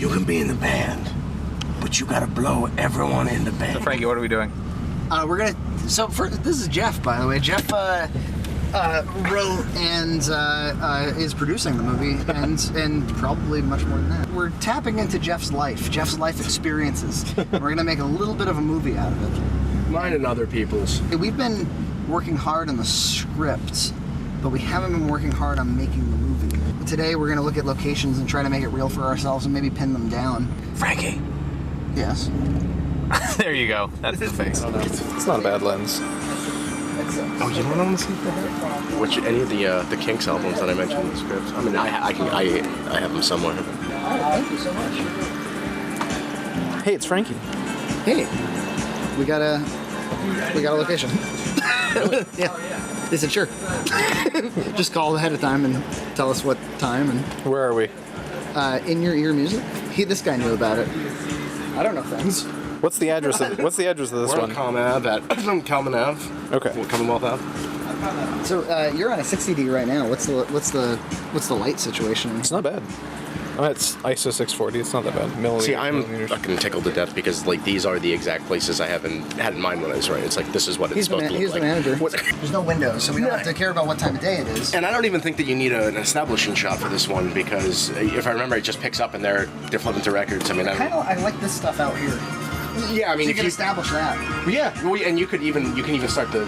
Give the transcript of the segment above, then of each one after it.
You can be in the band, but you gotta blow everyone in the band. So Frankie, what are we doing? This is Geoff, by the way. Geoff wrote and is producing the movie, and probably much more than that. We're tapping into Geoff's life experiences. We're gonna make a little bit of a movie out of it. Mine and other people's. We've been working hard on the script, but we haven't been working hard on making the movie. Today we're gonna look at locations and try to make it real for ourselves and maybe pin them down. Frankie. Yes. There you go. That's the face. It's not a bad lens. Oh, you want to see that? Which any of the Kinks albums that I mentioned in the script? I mean, I have them somewhere. Thank you so much. Hey, it's Frankie. Hey, we got a location. Yeah. They said sure. Just call ahead of time and tell us what time and. Where are we? In your ear music. This guy knew about it. I don't know things. What's the address of this We're one? on Common Ave at Common Ave. Okay. Commonwealth Ave. So you're on a 60D right now. What's the light situation? It's not bad. It's ISO 640. It's not that bad. See, I'm millimeters. fucking tickled to death because like these are the exact places I had in mind when I was writing. It's like this is what it's supposed to look He's like. the manager. There's no windows, so we don't have to care about what time of day it is. And I don't even think that you need an establishing shot for this one because if I remember, it just picks up and they're flipping through records. I mean, I like this stuff out here. yeah, I mean, So you if can you establish that. yeah, well, and you can even start the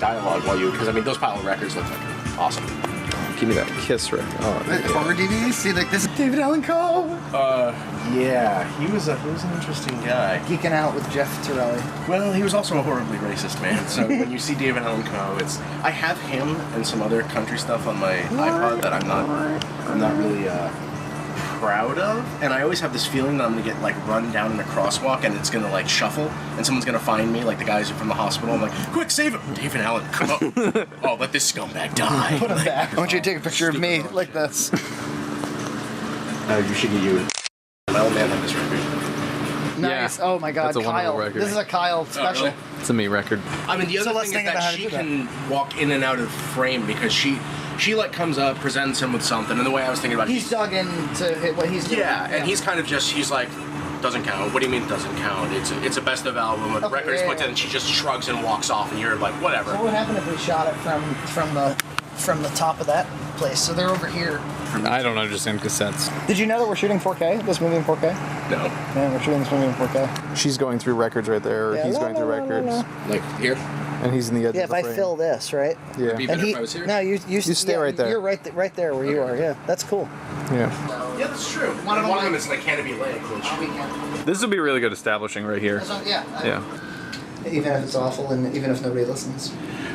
dialogue while you because I mean those pile of records look fucking awesome. Give me that Kiss record. Oh, Horror DVDs. See, like this is David Allan Coe. Yeah, he was an interesting guy. Geeking out with Geoff Torelli. Well, he was also a horribly racist man. So when you see David Allan Coe, I have him and some other country stuff on my iPod that I'm not really proud of, and I always have this feeling that I'm gonna get like run down in a crosswalk and it's gonna like shuffle and someone's gonna find me, like the guys from the hospital. I'm like, quick, save him, David Allan Coe. Oh, let this scumbag die. Put him back. I want you to take a picture of me like this. You should get you. My old man had this record. Nice. Yeah. Oh my God, That's a wonderful Kyle. record. This is a Kyle special. really? it's a me record. I mean, the other let's thing is think about how that to she do that. can walk in and out of frame because she like comes up, presents him with something, and the way I was thinking about it, He's dug into what he's doing. yeah, and he's kind of just he's like doesn't count. What do you mean doesn't count? It's a best of album. The Okay, record is yeah, put in, and she just shrugs and walks off, and you're like whatever. So what would happen if we shot it from the top of that place? So they're over here. I don't understand cassettes. Did you know that we're shooting 4K? This movie in 4K? No, Yeah, we're shooting this movie in 4K. She's going through records right there, or Yeah, he's no, going no, through no, no, records, like here. and he's in the edge Yeah, of if the I frame. fill this, right? Yeah. Be better if I was here? No, you stay yeah, right there. You're right there where you are. Yeah, that's cool. Yeah. Yeah, that's true. One of them is like Canopy Lake, which This would be really good establishing right here. Yeah. Yeah. Even if it's awful and even if nobody listens.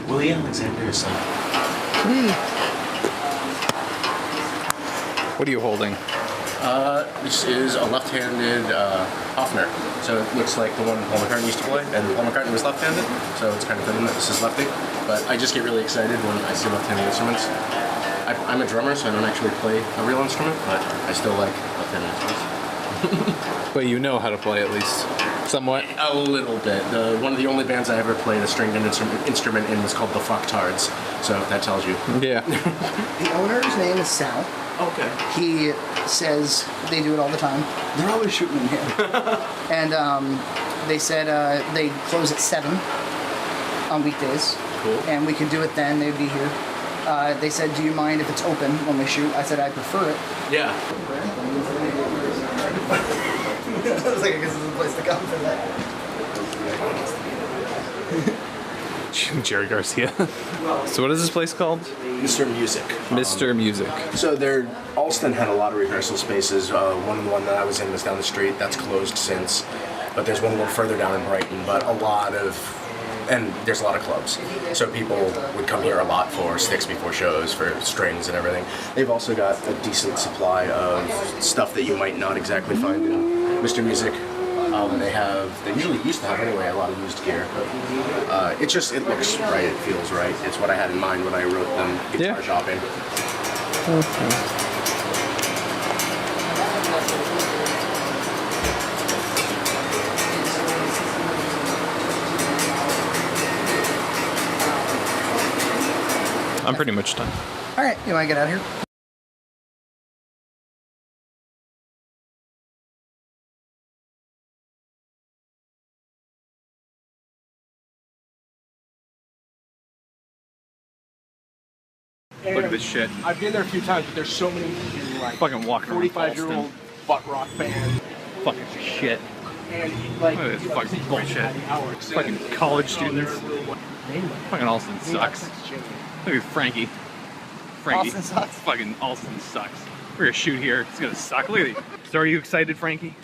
William Alexander son. What are you holding? This is a left-handed Hofner. So it looks like the one Paul McCartney used to play, and Paul McCartney was left-handed, so it's kind of fitting that this is lefty. But I just get really excited when I see left-handed instruments. I'm a drummer, so I don't actually play a real instrument, but I still like left-handed instruments. But you know how to play at least, somewhat. A little bit. One of the only bands I ever played a stringed instrument in was called the Fucktards, so if that tells you. Yeah. The owner's name is Cyle. Okay. He says they do it all the time. They're always shooting in here. And they said they close at 7 on weekdays. Cool. And we could do it then. They'd be here. They said, do you mind if it's open when we shoot? I said, I prefer it. Yeah. I was like, I guess this is a place to come for that. Jerry Garcia. So what is this place called? Mr. Music. Mr. Music. So Allston had a lot of rehearsal spaces. One that I was in was down the street. That's closed since. But there's one a little further down in Brighton. But and there's a lot of clubs. So people would come here a lot for sticks before shows, for strings and everything. They've also got a decent supply of stuff that you might not exactly find in Mr. Music. They usually used to have anyway a lot of used gear. It looks right, it feels right. It's what I had in mind when I wrote them guitar shopping. Okay. I'm pretty much done. All right, you want to get out of here? Look at this shit. I've been there a few times, but there's so many like Fucking walking around 45-year-old butt rock band. Fucking shit. And like, Look at this fucking bullshit. Fucking college students. Fucking Allston sucks. Look at Frankie. Allston sucks. Fucking Allston sucks. We're gonna shoot here. It's gonna suck. Look at you. So are you excited, Frankie?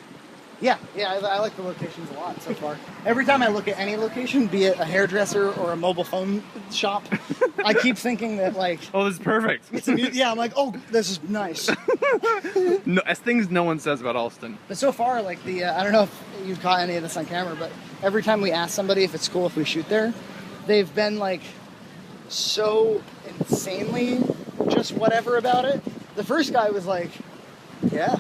Yeah, I like the locations a lot so far. Every time I look at any location, be it a hairdresser or a mobile phone shop, I keep thinking that like, Oh, this is perfect. yeah, I'm like, oh, this is nice. No, as things no one says about Allston. But so far, like I don't know if you've caught any of this on camera, but every time we ask somebody if it's cool if we shoot there, they've been like so insanely just whatever about it. The first guy was like, yeah.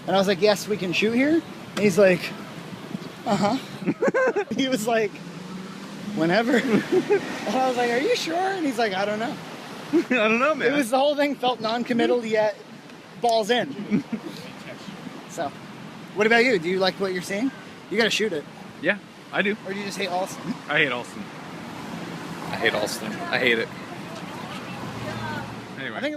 And I was like, yes, we can shoot here. And he's like, uh-huh. He was like, whenever. And I was like, are you sure? And he's like, I don't know. I don't know, man. The whole thing felt non-committal, yet balls in. So, what about you? Do you like what you're seeing? You gotta shoot it. Yeah, I do. Or do you just hate Allston? I hate Allston. I hate Allston. I hate it. Anyway. I think